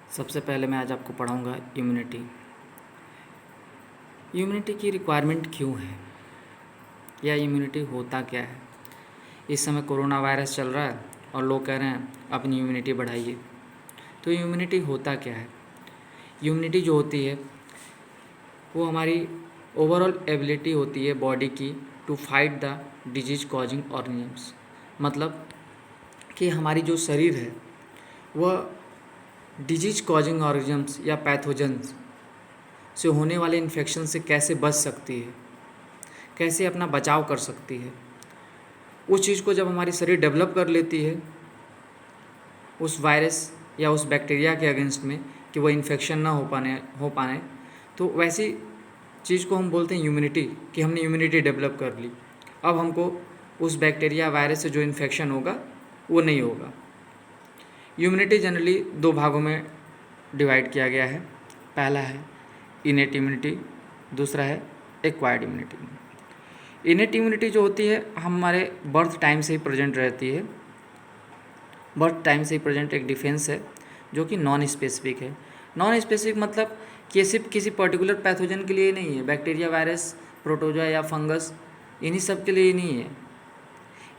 सबसे पहले मैं आज आपको पढ़ाऊँगा इम्यूनिटी। इम्यूनिटी की रिक्वायरमेंट क्यों है या इम्यूनिटी होता क्या है। इस समय कोरोना वायरस चल रहा है और लोग कह रहे हैं अपनी इम्यूनिटी बढ़ाइए। तो इम्यूनिटी होता क्या है। इम्यूनिटी जो होती है वो हमारी ओवरऑल एबिलिटी होती है बॉडी की to fight the disease causing organisms. मतलब कि हमारी जो शरीर है वह डिजीज कॉजिंग ऑर्गेनिजम्स या पैथोजेंस से होने वाले इन्फेक्शन से कैसे बच सकती है, कैसे अपना बचाव कर सकती है। उस चीज़ को जब हमारी शरीर डेवलप कर लेती है उस वायरस या उस बैक्टीरिया के अगेंस्ट में कि वह इन्फेक्शन ना हो पाने तो वैसी चीज़ को हम बोलते हैं इम्यूनिटी, कि हमने इम्यूनिटी डेवलप कर ली। अब हमको उस बैक्टीरिया वायरस से जो इन्फेक्शन होगा वो नहीं होगा। इम्यूनिटी जनरली दो भागों में डिवाइड किया गया है। पहला है इनेट इम्यूनिटी, दूसरा है एक्वायर्ड इम्यूनिटी। इनेट इम्यूनिटी जो होती है हमारे बर्थ टाइम से ही प्रेजेंट रहती है। बर्थ टाइम से ही प्रेजेंट एक डिफेंस है जो कि नॉन स्पेसिफिक है। नॉन स्पेसिफिक मतलब कि सिर्फ किसी पर्टिकुलर पैथोजन के लिए नहीं है। बैक्टीरिया, वायरस, प्रोटोजोआ या फंगस, इन्हीं सब के लिए नहीं है,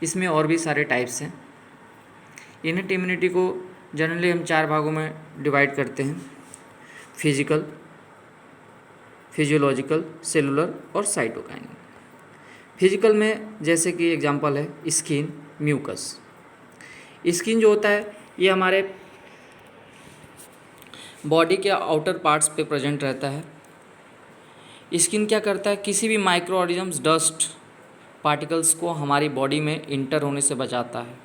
इसमें और भी सारे टाइप्स हैं। इनेट इम्यूनिटी को जनरली हम चार भागों में डिवाइड करते हैं: फिजिकल, फिजियोलॉजिकल, सेलुलर और साइटोकाइनिन। फिजिकल में जैसे कि एग्जांपल है स्किन, म्यूकस। स्किन जो होता है ये हमारे बॉडी के आउटर पार्ट्स पे प्रेजेंट रहता है। स्किन क्या करता है, किसी भी माइक्रो ऑर्गेनिजम्स, डस्ट पार्टिकल्स को हमारी बॉडी में इंटर होने से बचाता है।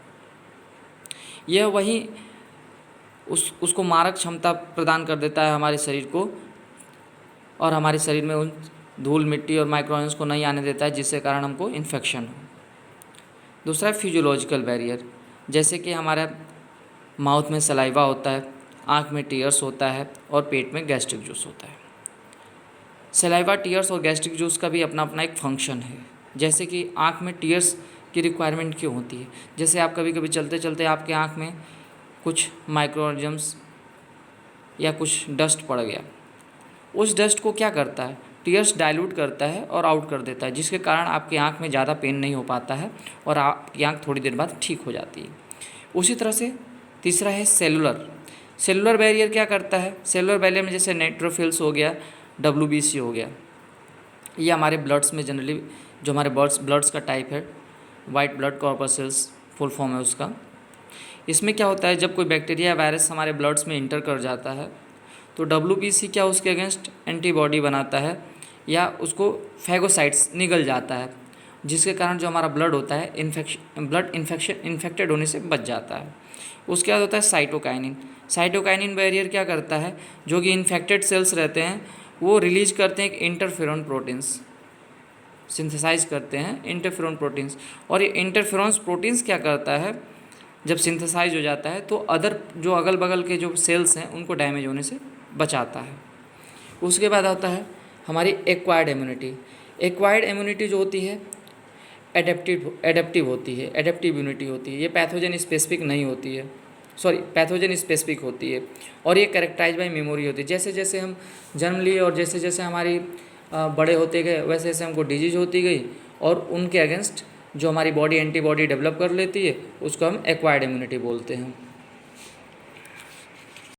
यह वही उसको मारक क्षमता प्रदान कर देता है हमारे शरीर को, और हमारे शरीर में उन धूल, मिट्टी और माइक्रो ऑर्गेनिजम्स को नहीं आने देता है जिससे कारण हमको इन्फेक्शन हो। दूसरा है फिजियोलॉजिकल बैरियर, जैसे कि हमारा माउथ में सलाइवा होता है, आँख में टीयर्स होता है और पेट में गैस्ट्रिक जूस होता है। सलाइवा, टीयर्स और गैस्ट्रिक जूस का भी अपना अपना एक फंक्शन है। जैसे कि आँख में टीयर्स की रिक्वायरमेंट क्यों होती है, जैसे आप कभी कभी चलते चलते आपके आँख में कुछ माइक्रो ऑर्गेनिजम्स या कुछ डस्ट पड़ गया, उस डस्ट को क्या करता है, टीयर्स डाइल्यूट करता है और आउट कर देता है, जिसके कारण आपकी आँख में ज़्यादा पेन नहीं हो पाता है और आपकी आँख थोड़ी देर बाद ठीक हो जाती है। उसी तरह से तीसरा है सेलुलर। सेलुलर बैरियर क्या करता है, सेलुलर बैरियर में जैसे नेट्रोफिल्स हो गया, WBC हो गया, ये हमारे ब्लड्स में जनरली जो हमारे ब्लड्स का टाइप है, white blood corpuscles full form है उसका। इसमें क्या होता है, जब कोई बैक्टीरिया वायरस हमारे ब्लड्स में इंटर कर जाता है तो WBC क्या उसके अगेंस्ट एंटीबॉडी बनाता है या उसको फैगोसाइट्स निगल जाता है, जिसके कारण जो हमारा ब्लड होता है इन्फेक्टेड होने से बच जाता है। उसके बाद होता है साइटोकाइनिन। साइटोकाइनिन बैरियर क्या करता है, जो कि इन्फेक्टेड सेल्स रहते हैं वो रिलीज करते हैं एक इंटरफेरॉन प्रोटीन्स, सिंथेसाइज करते हैं इंटरफेरॉन प्रोटीन्स। और ये इंटरफेरॉन्स प्रोटीन्स क्या करता है, जब सिंथेसाइज हो जाता है तो अदर जो अगल बगल के जो सेल्स हैं उनको डैमेज होने से बचाता है। उसके बाद आता है हमारी एक्वायर्ड इम्यूनिटी। एक्वायर्ड इम्यूनिटी जो होती है एडेप्टिव होती है, एडेप्टिव इम्यूनिटी होती है। ये पैथोजन स्पेसिफिक नहीं होती है, पैथोजन स्पेसिफिक होती है और ये कैरेक्टराइज बाय मेमोरी होती है। जैसे जैसे हम जन्म लिए और जैसे जैसे हमारी बड़े होते गए वैसे वैसे हमको डिजीज होती गई और उनके अगेंस्ट जो हमारी बॉडी एंटीबॉडी डेवलप कर लेती है उसको हम एक्वायर्ड इम्यूनिटी बोलते हैं।